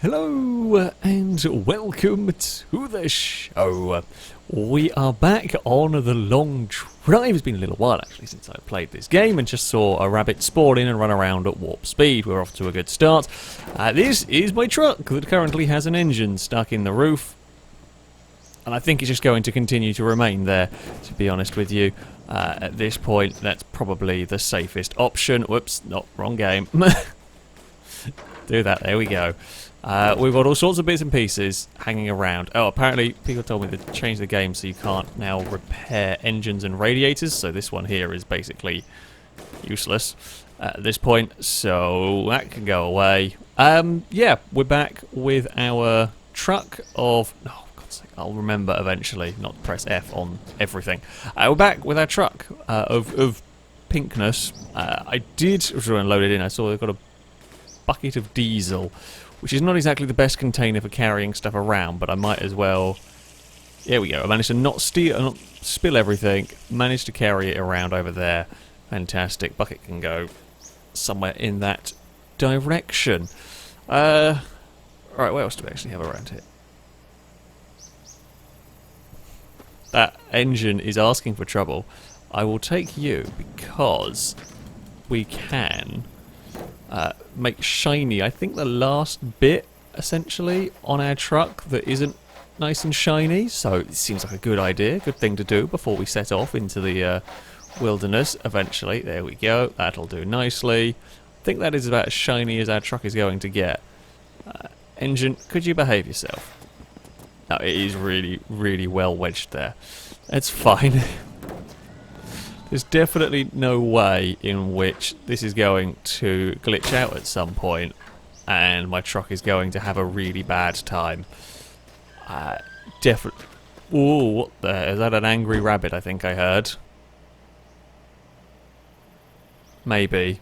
Hello and welcome to the show. We are back on the long drive. It's been a little while actually since I played this game and just saw a rabbit spawn in and run around at warp speed. We're off to a good start. This is my truck that currently has an engine stuck in the roof. And I think it's just going to continue to remain there, to be honest with you. At this point, that's probably the safest option. Whoops, not wrong game. Do that, there we go. We've got all sorts of bits and pieces hanging around. Oh, apparently people told me to change the game so you can't now repair engines and radiators. So this one here is basically useless at this point. So that can go away. Yeah, we're back with our truck of... Oh, for God's sake, I'll remember eventually not to press F on everything. We're back with our truck of pinkness. I did unload it in. I saw they've got a bucket of diesel, which is not exactly the best container for carrying stuff around, but I might as well... There we go. I managed to not spill everything, managed to carry it around over there. Fantastic. Bucket can go somewhere in that direction. Alright, what else do we actually have around here? That engine is asking for trouble. I will take you because we can... make shiny, I think, the last bit, essentially, on our truck that isn't nice and shiny. So it seems like a good idea, good thing to do before we set off into the wilderness eventually. There we go, that'll do nicely. I think that is about as shiny as our truck is going to get. Engine, could you behave yourself? No, it is really, really well wedged there. It's fine. There's definitely no way in which this is going to glitch out at some point and my truck is going to have a really bad time. Definitely. Ooh, what the... Is that an angry rabbit I think I heard? Maybe.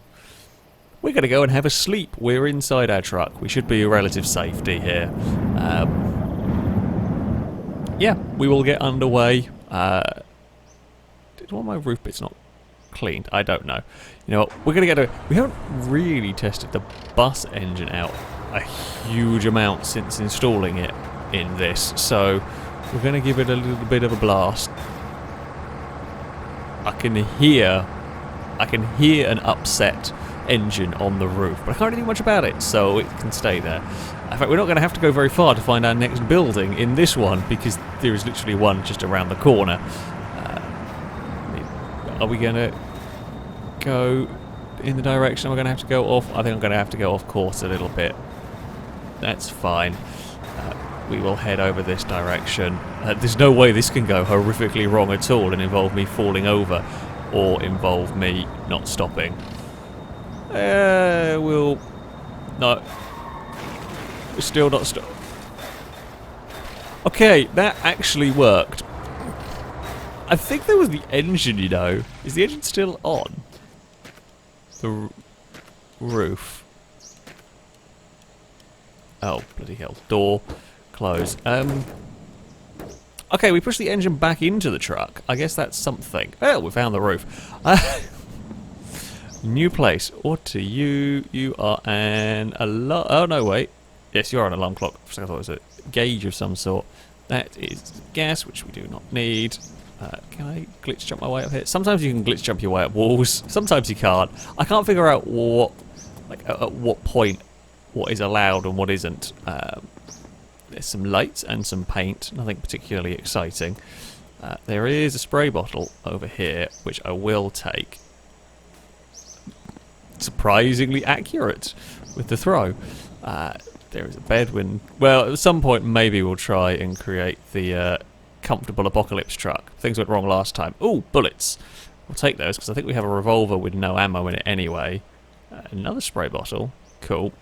We're going to go and have a sleep. We're inside our truck. We should be in relative safety here. Yeah, we will get underway. Why my roof bit's not cleaned? I don't know. You know what? We're going to get a... We haven't really tested the bus engine out a huge amount since installing it in this, so we're going to give it a little bit of a blast. I can hear an upset engine on the roof, but I can't really do much about it, so it can stay there. In fact, we're not going to have to go very far to find our next building in this one, because there is literally one just around the corner. Are we going to go in the direction we're going to have to go off? I think I'm going to have to go off course a little bit. That's fine. We will head over this direction. There's no way this can go horrifically wrong at all and involve me falling over or involve me not stopping. We'll... No. We're still not stopping. Okay, that actually worked. I think there was the engine, you know. Is the engine still on? The roof. Oh, bloody hell. Door. Close. Okay, we pushed the engine back into the truck. I guess that's something. Oh, we found the roof. New place. What are you? You are an alarm... Oh, no, wait. Yes, you are an alarm clock. I thought it was a gauge of some sort. That is gas, which we do not need. Can I glitch jump my way up here? Sometimes you can glitch jump your way up walls. Sometimes you can't. I can't figure out what, like, at what point what is allowed and what isn't. There's some lights and some paint. Nothing particularly exciting. There is a spray bottle over here, which I will take. Surprisingly accurate with the throw. There is a bed when... Well, at some point maybe we'll try and create the... comfortable apocalypse truck. Things went wrong last time. Ooh, bullets. We'll take those because I think we have a revolver with no ammo in it anyway. Another spray bottle. Cool.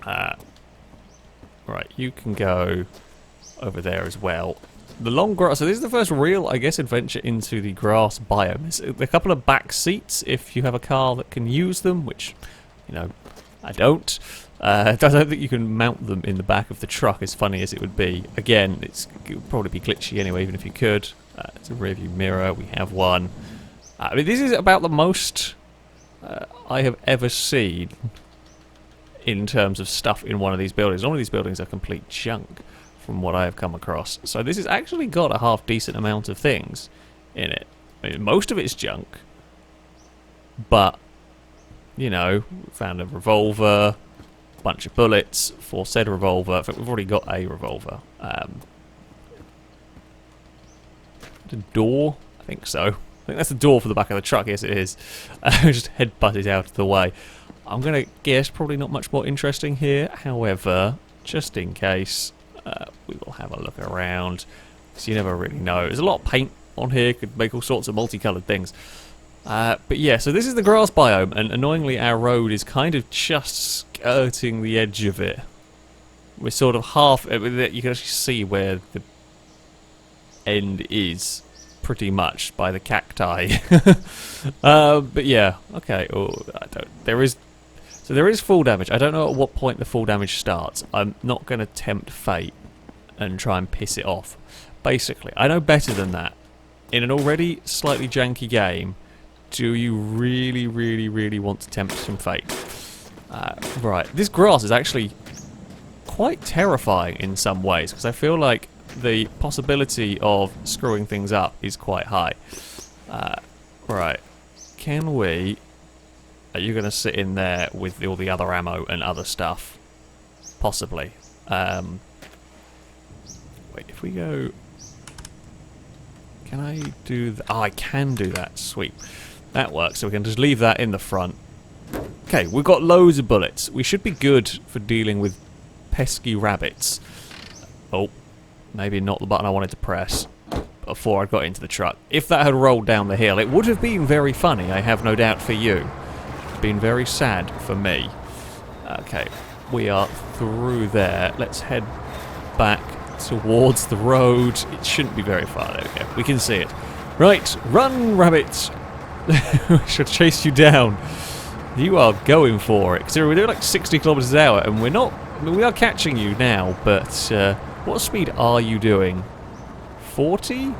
Right, you can go over there as well. The long grass. So this is the first real, I guess, adventure into the grass biome. There's a couple of back seats if you have a car that can use them, which, you know, I don't. I don't think you can mount them in the back of the truck, as funny as it would be. Again, it would probably be glitchy anyway, even if you could. It's a rear view mirror, we have one. I mean, this is about the most I have ever seen in terms of stuff in one of these buildings. All of these buildings are complete junk from what I have come across. So this has actually got a half decent amount of things in it. I mean, most of it's junk, but, you know, found a revolver, bunch of bullets for said revolver. In fact, we've already got a revolver. The door? I think so. I think that's the door for the back of the truck. Yes, it is. Just headbutted out of the way. I'm going to guess probably not much more interesting here. However, just in case, we will have a look around, because you never really know. There's a lot of paint on here. Could make all sorts of multicoloured things. But yeah, so this is the grass biome, and annoyingly our road is kind of just skirting the edge of it. We're sort of half, you can actually see where the end is, pretty much, by the cacti. But yeah, okay, there is full damage. I don't know at what point the full damage starts. I'm not going to tempt fate and try and piss it off. Basically, I know better than that. In an already slightly janky game, do you really, really, really want to tempt some fate? Right, this grass is actually quite terrifying in some ways, because I feel like the possibility of screwing things up is quite high. Right, can we... Are you going to sit in there with all the other ammo and other stuff? Possibly. Wait, if we go... Can I do that? Oh, I can do that. Sweet. That works, so we can just leave that in the front. Okay, we've got loads of bullets. We should be good for dealing with pesky rabbits. Oh, maybe not the button I wanted to press before I got into the truck. If that had rolled down the hill, it would have been very funny, I have no doubt, for you. Been very sad for me. Okay, we are through there. Let's head back towards the road. It shouldn't be very far. There we go. We can see it. Right, run, rabbits. We should chase you down. You are going for it. Considering we're doing like 60 kilometers an hour, and we're not. I mean, we are catching you now, but what speed are you doing? 40?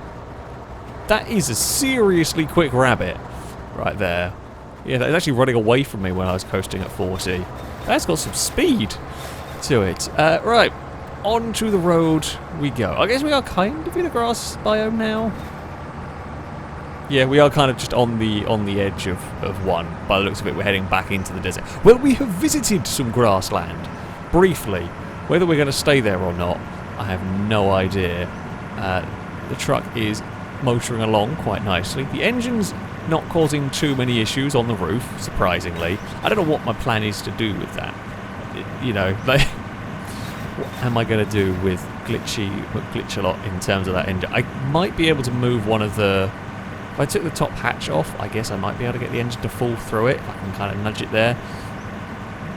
That is a seriously quick rabbit right there. Yeah, that was actually running away from me when I was coasting at 40. That's got some speed to it. Right, onto the road we go. I guess we are kind of in a grass biome now. Yeah, we are kind of just on the edge of one. By the looks of it, we're heading back into the desert. Well, we have visited some grassland, briefly. Whether we're going to stay there or not, I have no idea. The truck is motoring along quite nicely. The engine's not causing too many issues on the roof, surprisingly. I don't know what my plan is to do with that. You know, like, what am I going to do with glitch a lot in terms of that engine? I might be able to move one of the... If I took the top hatch off, I guess I might be able to get the engine to fall through it. If I can kind of nudge it there.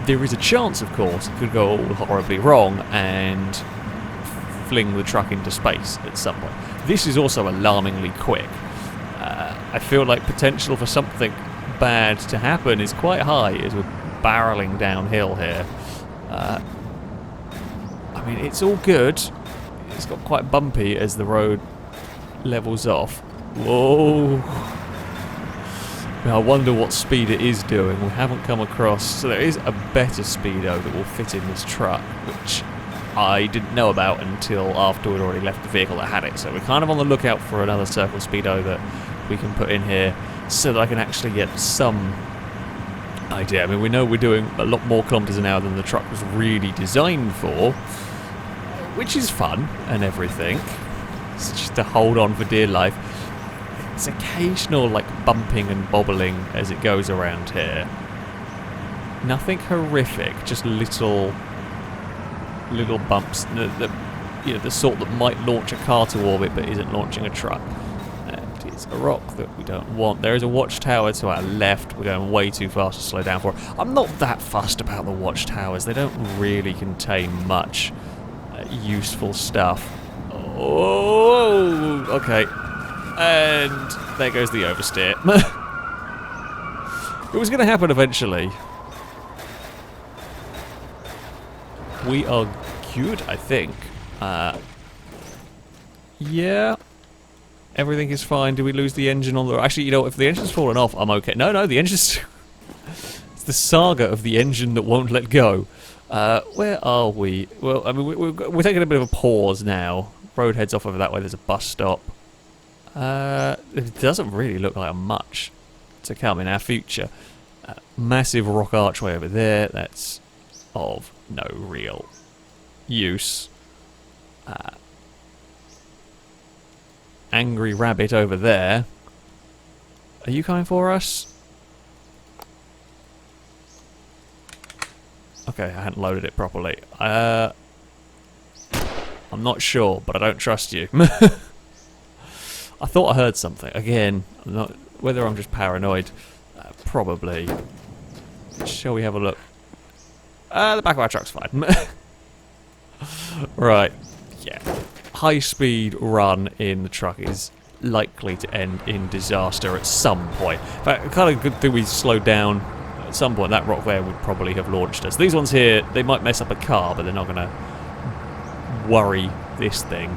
There is a chance, of course, it could go all horribly wrong and fling the truck into space at some point. This is also alarmingly quick. I feel like potential for something bad to happen is quite high as we're barreling downhill here. I mean, it's all good. It's got quite bumpy as the road levels off. Whoa! Now, I wonder what speed it is doing. We haven't come across... So there is a better speedo that will fit in this truck, which I didn't know about until after we'd already left the vehicle that had it. So we're kind of on the lookout for another circle speedo that we can put in here so that I can actually get some idea. I mean, we know we're doing a lot more kilometers an hour than the truck was really designed for, which is fun and everything. It's just to hold on for dear life. It's occasional, like, bumping and bobbling as it goes around here. Nothing horrific, just little bumps. You know, the sort that might launch a car to orbit but isn't launching a truck. And it's a rock that we don't want. There is a watchtower to our left. We're going way too fast to slow down for it. I'm not that fussed about the watchtowers. They don't really contain much useful stuff. Oh, okay. And there goes the oversteer. It was going to happen eventually. We are good, I think. Yeah. Everything is fine. Do we lose the engine on the... Actually, you know, if the engine's fallen off, I'm okay. No, the engine's... It's the saga of the engine that won't let go. Where are we? Well, I mean, we're taking a bit of a pause now. Road heads off over that way. There's a bus stop. It doesn't really look like much to come in our future. Massive rock archway over there. That's of no real use. Angry rabbit over there. Are you coming for us? Okay, I hadn't loaded it properly. I'm not sure, but I don't trust you. I thought I heard something. Again, I'm not, whether I'm just paranoid. Probably. Shall we have a look? The back of our truck's fine. Right. Yeah. High speed run in the truck is likely to end in disaster at some point. In fact, kind of good thing we slowed down at some point. That rock there would probably have launched us. These ones here, they might mess up a car, but they're not going to worry this thing.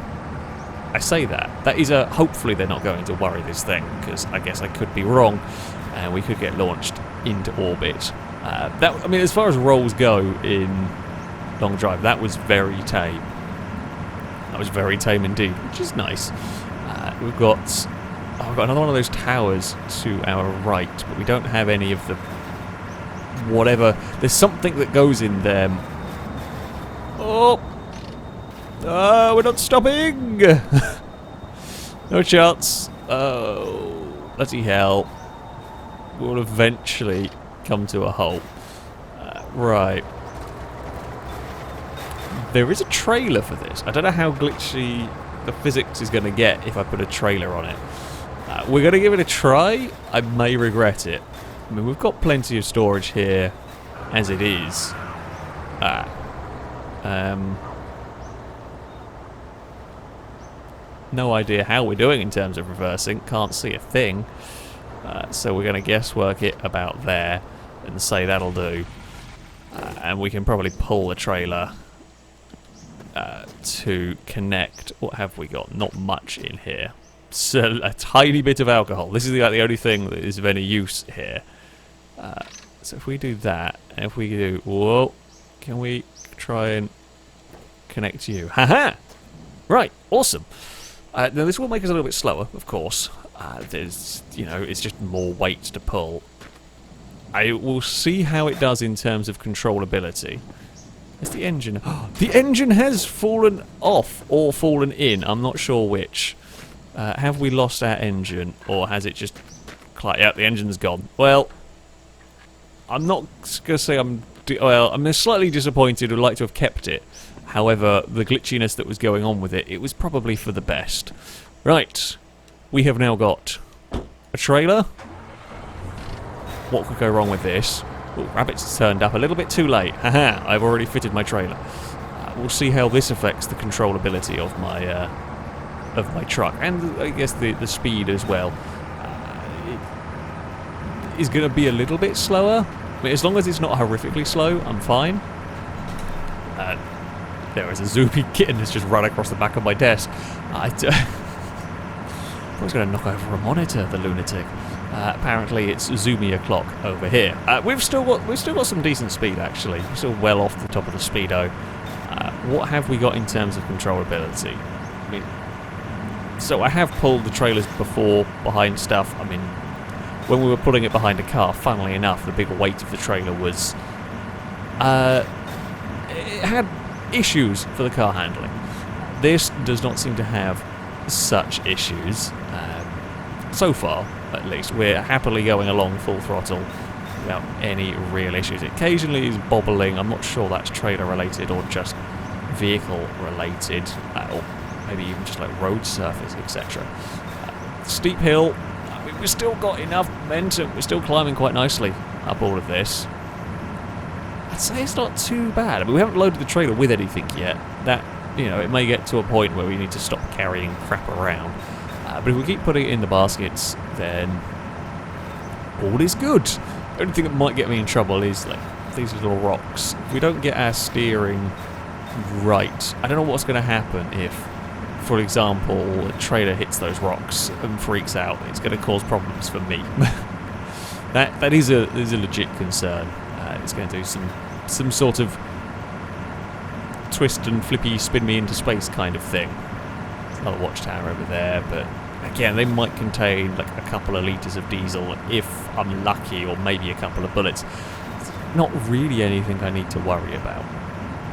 I say that. That is a... Hopefully they're not going to worry this thing, because I guess I could be wrong, and we could get launched into orbit. I mean, as far as rolls go in Long Drive, that was very tame. That was very tame indeed, which is nice. We've got another one of those towers to our right, but we don't have any of the whatever. There's something that goes in there. Oh, we're not stopping. No chance. Oh, bloody hell! We'll eventually come to a halt. Right. There is a trailer for this. I don't know how glitchy the physics is going to get if I put a trailer on it. We're going to give it a try. I may regret it. I mean, we've got plenty of storage here as it is. No idea how we're doing in terms of reversing. Can't see a thing. So we're going to guesswork it about there and say that'll do. And we can probably pull the trailer to connect. What have we got? Not much in here. So a tiny bit of alcohol. This is the only thing that is of any use here. So if we do that, and if we do... Whoa! Can we try and connect you? Haha! Right, awesome. Now this will make us a little bit slower, of course. There's, you know, it's just more weight to pull. I will see how it does in terms of controllability. Is the engine... the engine has fallen off or fallen in. I'm not sure which. Have we lost our engine, or has it just... Yeah, the engine's gone. Well, I'm not going to say I'm... Well, I'm slightly disappointed. I'd like to have kept it. However, the glitchiness that was going on with it, it was probably for the best. Right. We have now got a trailer. What could go wrong with this? Ooh, rabbits turned up a little bit too late. Haha, I've already fitted my trailer. We'll see how this affects the controllability of my truck, and I guess the speed as well. It is going to be a little bit slower. I mean, as long as it's not horrifically slow, I'm fine. There is a zoomy kitten that's just run across the back of my desk. I was going to knock over a monitor, the lunatic. Apparently, it's zoomy o'clock over here. We've still got some decent speed actually. We're still well off the top of the speedo. What have we got in terms of controllability? I mean, so I have pulled the trailers before behind stuff. I mean, when we were pulling it behind a car, funnily enough, the big weight of the trailer was it had issues for the car handling. This does not seem to have such issues. So far, at least, we're happily going along full throttle without any real issues. It occasionally is bobbling. I'm not sure that's trailer related or just vehicle related, or maybe even just like road surface, etc. Steep hill. I mean, we've still got enough momentum. We're still climbing quite nicely up all of this. I'd say it's not too bad. I mean, we haven't loaded the trailer with anything yet. That, you know, it may get to a point where we need to stop carrying crap around. But if we keep putting it in the baskets, then all is good. The only thing that might get me in trouble is like these little rocks. If we don't get our steering right, I don't know what's going to happen if, for example, a trailer hits those rocks and freaks out. It's going to cause problems for me. that is a legit concern. It's going to do some sort of twist and flippy spin me into space kind of thing. There's another watchtower over there, but again, they might contain like a couple of litres of diesel if I'm lucky, or maybe a couple of bullets. It's not really anything I need to worry about.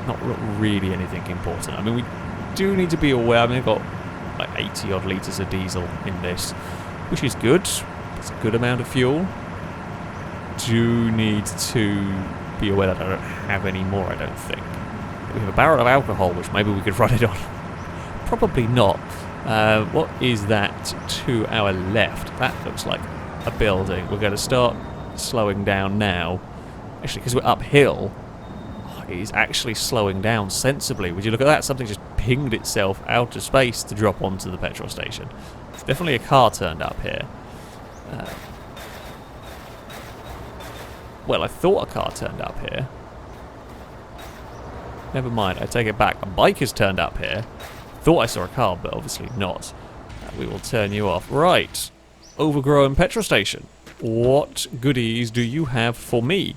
Not really anything important. I mean, we do need to be aware. I mean, I've got like 80 odd litres of diesel in this, which is good. It's a good amount of fuel. Do need to be aware that I don't have any more, I don't think. We have a barrel of alcohol, which maybe we could run it on. Probably not. What is that to our left? That looks like a building. We're going to start slowing down now. Actually, because we're uphill, it is actually slowing down sensibly. Would you look at that? Something just pinged itself out of space to drop onto the petrol station. There's definitely a car turned up here. Well, I thought a car turned up here. Never mind, I take it back. A bike has turned up here. Thought I saw a car, but obviously not. We will turn you off. Right. Overgrown petrol station. What goodies do you have for me?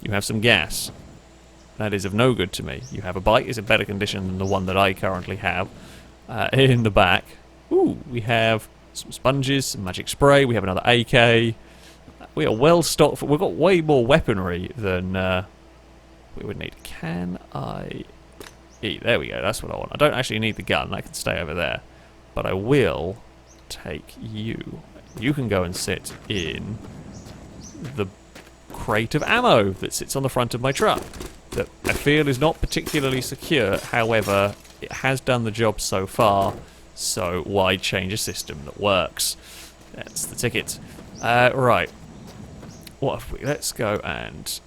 You have some gas. That is of no good to me. You have a bike. It's in better condition than the one that I currently have. In the back. Ooh, we have some sponges, some magic spray. We have another AK. We are well stocked. We've got way more weaponry than we would need. Can I eat? There we go. That's what I want. I don't actually need the gun. That can stay over there. But I will take you. You can go and sit in the crate of ammo that sits on the front of my truck. That I feel is not particularly secure. However, it has done the job so far. So why change a system that works? That's the ticket. Right. What if we... Let's go and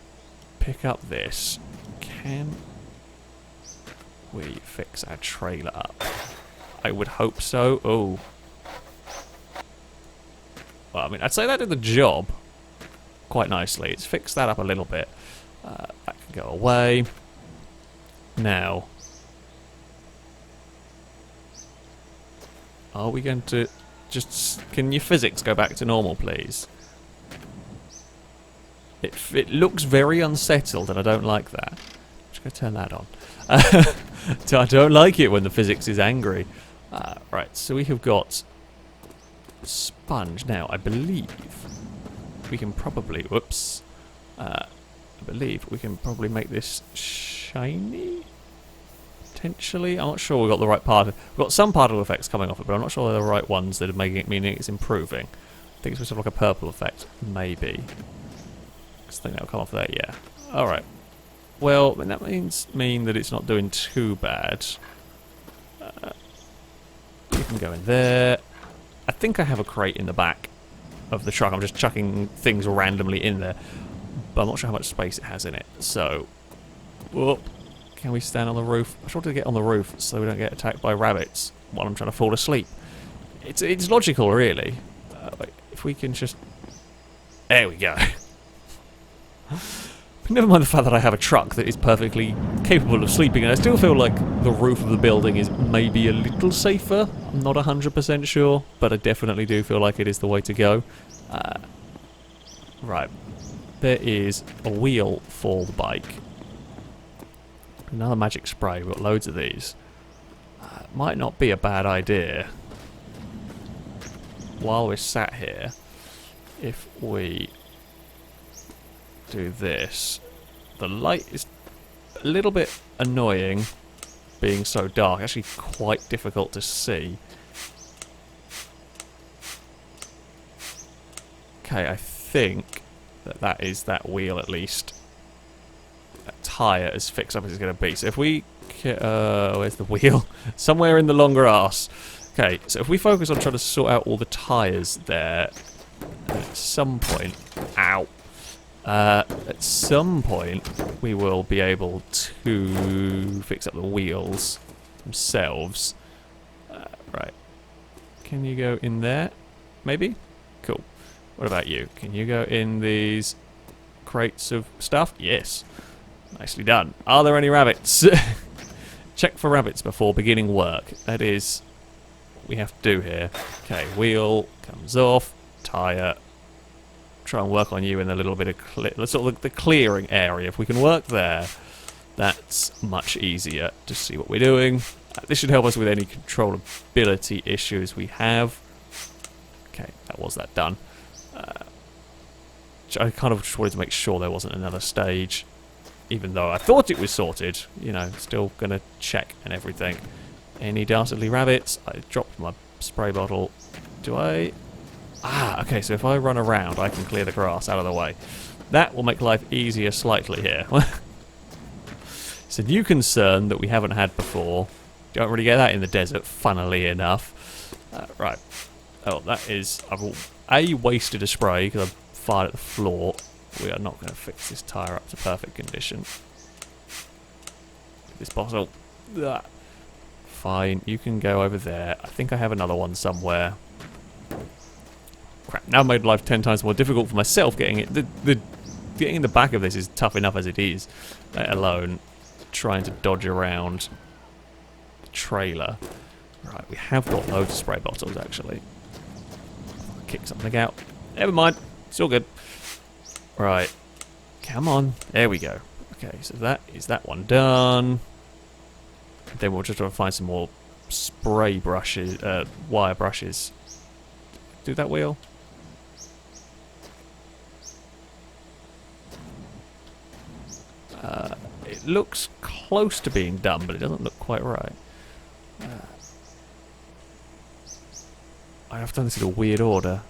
pick up this. Can we fix our trailer up? I would hope so. Oh. Well, I mean, I'd say that did the job quite nicely. It's fixed that up a little bit. That can go away. Now, are we going to just... Can your physics go back to normal, please? It looks very unsettled, and I don't like that. I'm just going to turn that on. I don't like it when the physics is angry. Right, so we have got sponge. Now, I believe we can probably... Whoops. I believe we can probably make this shiny? Potentially? I'm not sure we've got the right part. We've got some particle effects coming off it, but I'm not sure they're the right ones that are making it, meaning it's improving. I think it's sort of like a purple effect. Maybe. I think that'll come off there, yeah. Alright. Well, then that mean that it's not doing too bad. You can go in there. I think I have a crate in the back of the truck. I'm just chucking things randomly in there. But I'm not sure how much space it has in it. So, whoop. Can we stand on the roof? I should to get on the roof so we don't get attacked by rabbits while I'm trying to fall asleep. It's logical, really. If we can just... There we go. Never mind the fact that I have a truck that is perfectly capable of sleeping, and I still feel like the roof of the building is maybe a little safer. I'm not 100% sure, but I definitely do feel like it is the way to go. Right. There is a wheel for the bike. Another magic spray. We've got loads of these. Might not be a bad idea. While we're sat here, if we do this, the light is a little bit annoying being so dark. Actually quite difficult to see. Okay, I think that is that wheel at least. That tyre as fixed up as it's going to be. So if we... where's the wheel? Somewhere in the longer arse. Okay, so if we focus on trying to sort out all the tyres there, at some point... Ow! At some point, we will be able to fix up the wheels themselves. Right. Can you go in there? Maybe? Cool. What about you? Can you go in these crates of stuff? Yes. Nicely done. Are there any rabbits? Check for rabbits before beginning work. That is what we have to do here. Okay, wheel comes off. Tyre. Try and work on you in a little bit of sort of the clearing area. If we can work there, That's much easier to see what we're doing. This should help us with any controllability issues we have. Okay, that was that done. I kind of just wanted to make sure there wasn't another stage, even though I thought it was sorted. You know, still gonna check and everything. Any dastardly rabbits? I dropped my spray bottle. Do I? Ah, okay, so if I run around, I can clear the grass out of the way. That will make life easier slightly here. It's a new concern that we haven't had before. Don't really get that in the desert, funnily enough. Right. Oh, that is... I've wasted a spray because I've fired at the floor. We are not going to fix this tyre up to perfect condition. This bottle. Ugh. Fine, you can go over there. I think I have another one somewhere. Crap, now made life 10 times more difficult for myself getting it. Getting in the back of this is tough enough as it is, let alone trying to dodge around the trailer. Right, we have got loads of spray bottles actually. Kick something out. Never mind, it's all good. Right, come on, there we go. Okay, so that is that one done. Then we'll just try to find some more spray brushes, wire brushes. Do that wheel. It looks close to being done, but it doesn't look quite right. I have done this in a weird order.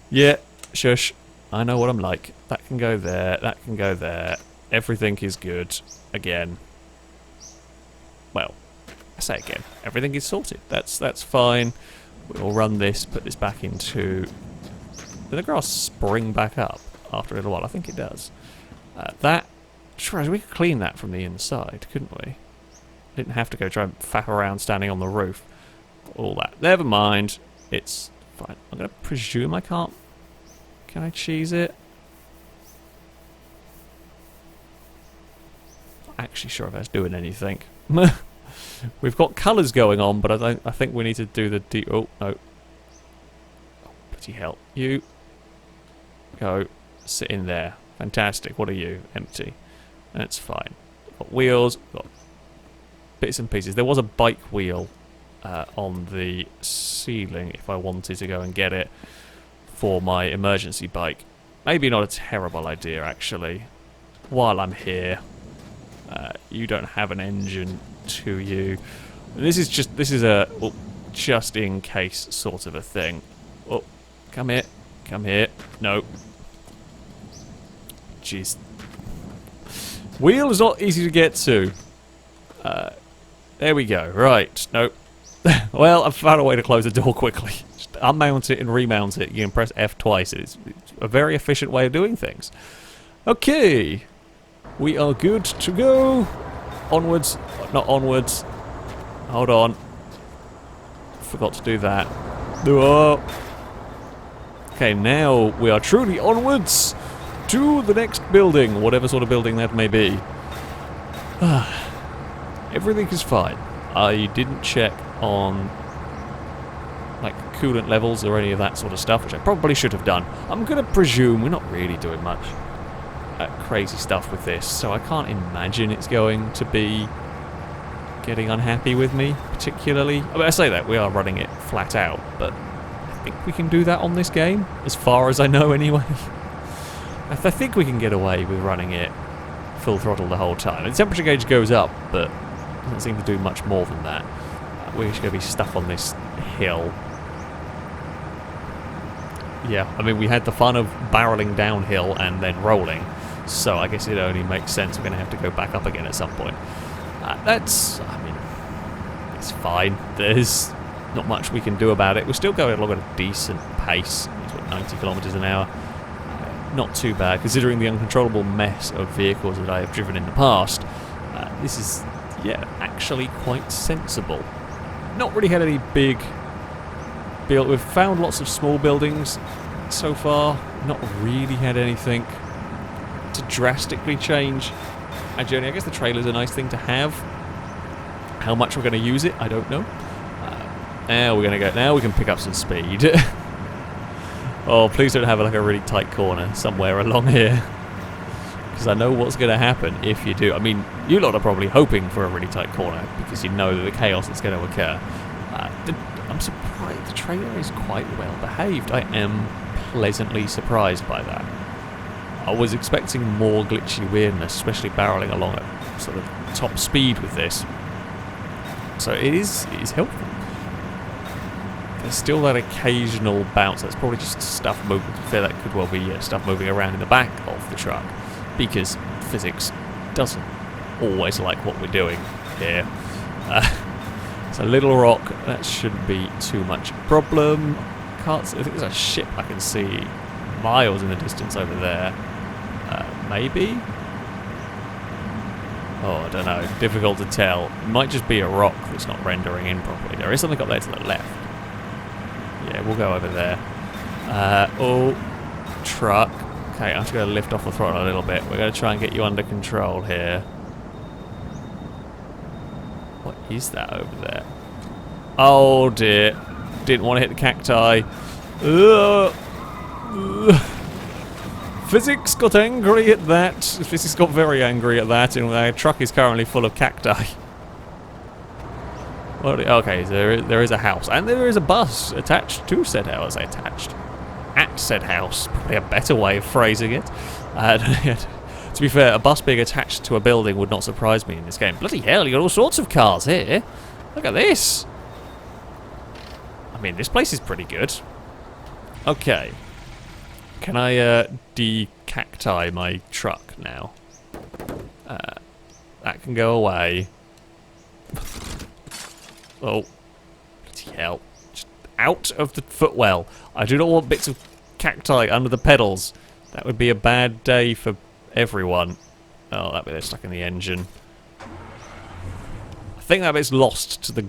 Yeah, shush. I know what I'm like. That can go there, that can go there. Everything is good. Again. Well, I say again. Everything is sorted. That's fine. We'll run this, put this back into... Did the grass spring back up after a little while? I think it does. We could clean that from the inside, couldn't we? Didn't have to go try and faff around standing on the roof. All that. Never mind. It's fine. I'm going to presume I can't... Can I cheese it? Not actually sure if that's doing anything. We've got colours going on, but I think we need to do the deep... Oh, no. Oh, bloody hell. You... Go. Sit in there. Fantastic. What are you? Empty. That's fine. We've got wheels. We've got bits and pieces. There was a bike wheel on the ceiling if I wanted to go and get it for my emergency bike. Maybe not a terrible idea, actually. While I'm here. You don't have an engine to you. This is a well, just in case sort of a thing. Oh, come here. Come here. No. Jeez. Wheel is not easy to get to. There we go. Right. Nope. Well, I've found a way to close the door quickly. Just unmount it and remount it. You can press F twice. It's a very efficient way of doing things. Okay. We are good to go. Onwards. Not onwards. Hold on. Forgot to do that. Whoa. Okay, now we are truly onwards to the next building, whatever sort of building that may be. Everything is fine. I didn't check on like coolant levels or any of that sort of stuff, which I probably should have done. I'm going to presume we're not really doing much crazy stuff with this, so I can't imagine it's going to be getting unhappy with me, particularly. I mean, I say that, we are running it flat out, but I think we can do that on this game, as far as I know anyway. I think we can get away with running it full throttle the whole time. The temperature gauge goes up, but doesn't seem to do much more than that. We're just going to be stuck on this hill. Yeah, I mean, we had the fun of barreling downhill and then rolling, so I guess it only makes sense we're going to have to go back up again at some point. I mean, it's fine. There's not much we can do about it. We're still going along at a decent pace. It's what, 90 kilometers an hour. Not too bad, considering the uncontrollable mess of vehicles that I have driven in the past. This is, yeah, actually quite sensible. Not really had any big build. We've found lots of small buildings so far. Not really had anything to drastically change our journey. I guess the trailer's a nice thing to have. How much we're going to use it, I don't know. Now we're going to go. Now we can pick up some speed. Oh, please don't have like a really tight corner somewhere along here. because I know what's going to happen if you do. I mean, you lot are probably hoping for a really tight corner because you know that the chaos that's going to occur. I'm surprised the trailer is quite well behaved. I am pleasantly surprised by that. I was expecting more glitchy weirdness, especially barreling along at sort of top speed with this. So it is helpful. There's still that occasional bounce. That's probably just stuff moving. I feel that could well be stuff moving around in the back of the truck, because physics doesn't always like what we're doing here. It's a little rock. That shouldn't be too much problem. I think there's a ship I can see miles in the distance over there. Maybe? Oh, I don't know. Difficult to tell. It might just be a rock that's not rendering in properly. There is something up there to the left. Yeah, we'll go over there. Oh, truck. Okay, I'm just going to lift off the throttle a little bit. We're going to try and get you under control here. What is that over there? Oh dear. Didn't want to hit the cacti. Physics got angry at that. Physics got very angry at that, and our truck is currently full of cacti. Okay, there is a house, and there is a bus attached to said house. Attached at said house, probably a better way of phrasing it. To be fair, a bus being attached to a building would not surprise me in this game. Bloody hell, you got all sorts of cars here. Look at this. I mean, this place is pretty good. Okay. Can I de-cacti my truck now? That can go away. Oh. Bloody hell. Just out of the footwell. I do not want bits of cacti under the pedals. That would be a bad day for everyone. Oh, that bit's stuck in the engine. I think that bit's lost to the...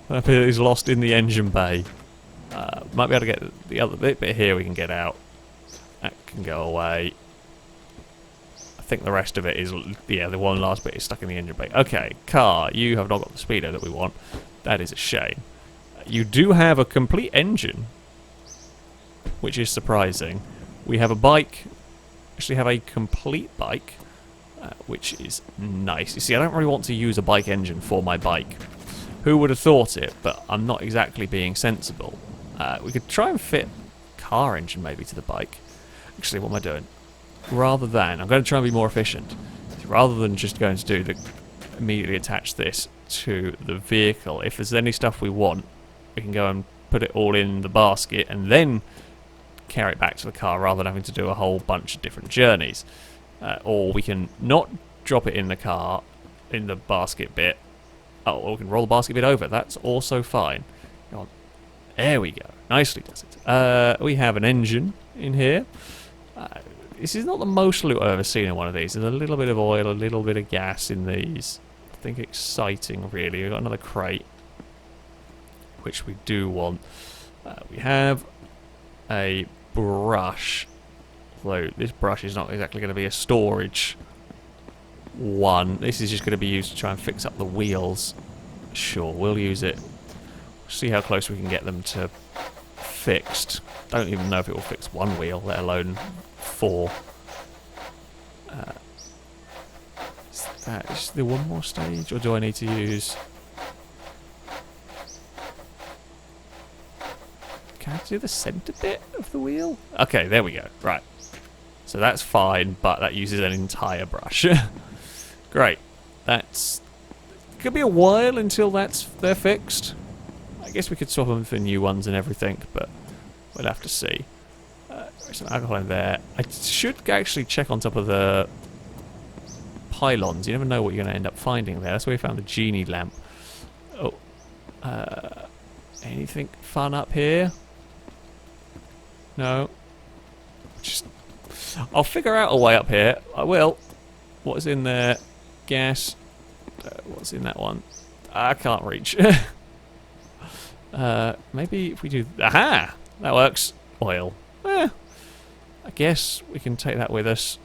that bit is lost in the engine bay. Might be able to get the other bit here we can get out. That can go away. I think the rest of it is... Yeah, the one last bit is stuck in the engine bay. Okay, car, you have not got the speedo that we want. That is a shame. You do have a complete engine, which is surprising. We have a bike. Actually have a complete bike, which is nice. You see, I don't really want to use a bike engine for my bike. Who would have thought it, but I'm not exactly being sensible. We could try and fit a car engine maybe to the bike. Actually, what am I doing? Rather than, I'm going to try and be more efficient. Rather than just going to do immediately attach this to the vehicle, if there's any stuff we want, we can go and put it all in the basket and then carry it back to the car rather than having to do a whole bunch of different journeys. Or we can not drop it in the car, in the basket bit. Oh, or we can roll the basket bit over. That's also fine. Go on. There we go. Nicely does it. We have an engine in here. This is not the most loot I've ever seen in one of these. There's a little bit of oil, a little bit of gas in these. Nothing exciting, really. We've got another crate, which we do want. We have a brush. Although this brush is not exactly going to be a storage one. This is just going to be used to try and fix up the wheels. Sure, we'll use it. See how close we can get them to fixed. Don't even know if it will fix one wheel, let alone 4. Is there one more stage, or do I need to use... Can I do the centre bit of the wheel? Okay, there we go. Right. So that's fine, but that uses an entire brush. Great. That's... Could be a while until they're fixed. I guess we could swap them for new ones and everything, but we'll have to see. There's some alcohol in there. I should actually check on top of the pylons. You never know what you're going to end up finding there. That's where we found the genie lamp. Oh. Anything fun up here? No. Just... I'll figure out a way up here. I will. What is in there? Gas. What's in that one? I can't reach. Maybe if we do... Aha! That works. Oil. I guess we can take that with us.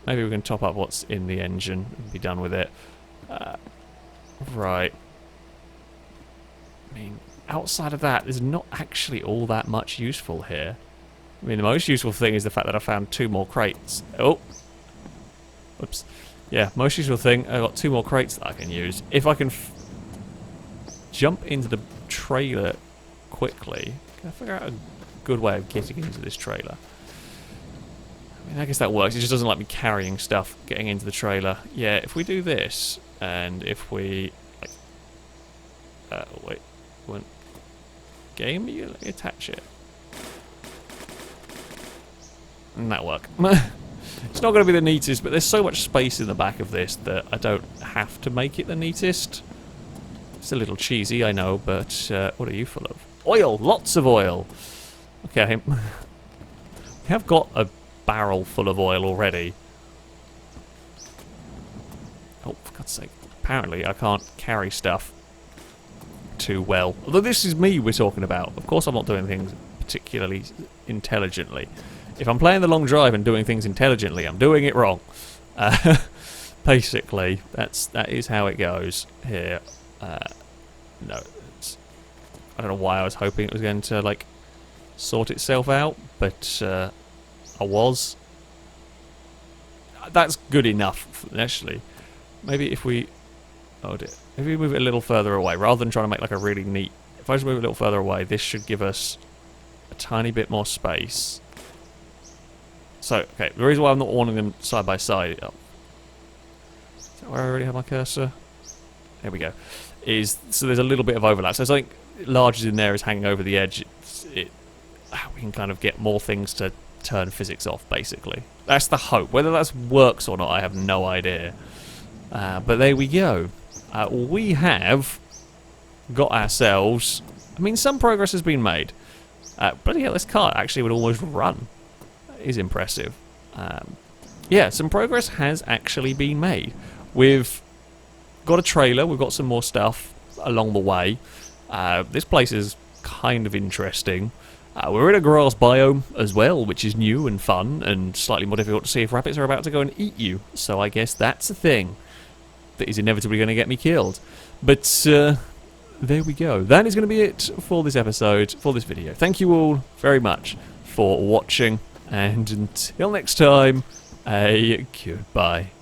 Maybe we can top up what's in the engine and be done with it. Right. I mean, outside of that, there's not actually all that much useful here. I mean, the most useful thing is the fact that I found 2 more crates. Oh! Whoops. Yeah, most useful thing, I've got 2 more crates that I can use. If I can jump into the trailer quickly, can I figure out a good way of getting into this trailer? I mean, I guess that works. It just doesn't like me carrying stuff, getting into the trailer. Yeah, if we do this, and if we... wait. Won't game you? Let me attach it. And that'll work. It's not going to be the neatest, but there's so much space in the back of this that I don't have to make it the neatest. It's a little cheesy, I know, but what are you full of? Oil! Lots of oil! Okay. We have got a barrel full of oil already. Oh, for God's sake. Apparently I can't carry stuff too well. Although this is me we're talking about. Of course I'm not doing things particularly intelligently. If I'm playing the long drive and doing things intelligently, I'm doing it wrong. Basically, that is how it goes here. No, I don't know why I was hoping it was going to like sort itself out, but I was. That's good enough, actually. Maybe if we... Oh dear. If we move it a little further away, rather than trying to make like a really neat... If I just move it a little further away, this should give us a tiny bit more space. So, okay, the reason why I'm not wanting them side by side... Oh. Is that where I already have my cursor? There we go. So there's a little bit of overlap. So something large in there is hanging over the edge. We can kind of get more things to turn physics off, basically. That's the hope. Whether that works or not, I have no idea. But there we go. We have got ourselves... I mean, some progress has been made. Bloody hell, this car actually would almost run. That is impressive. Yeah, some progress has actually been made. We've got a trailer, we've got some more stuff along the way. This place is kind of interesting. We're in a grass biome as well, which is new and fun and slightly more difficult to see if rabbits are about to go and eat you. So I guess that's a thing that is inevitably going to get me killed. But there we go. That is going to be it for this episode, for this video. Thank you all very much for watching, and until next time, a goodbye.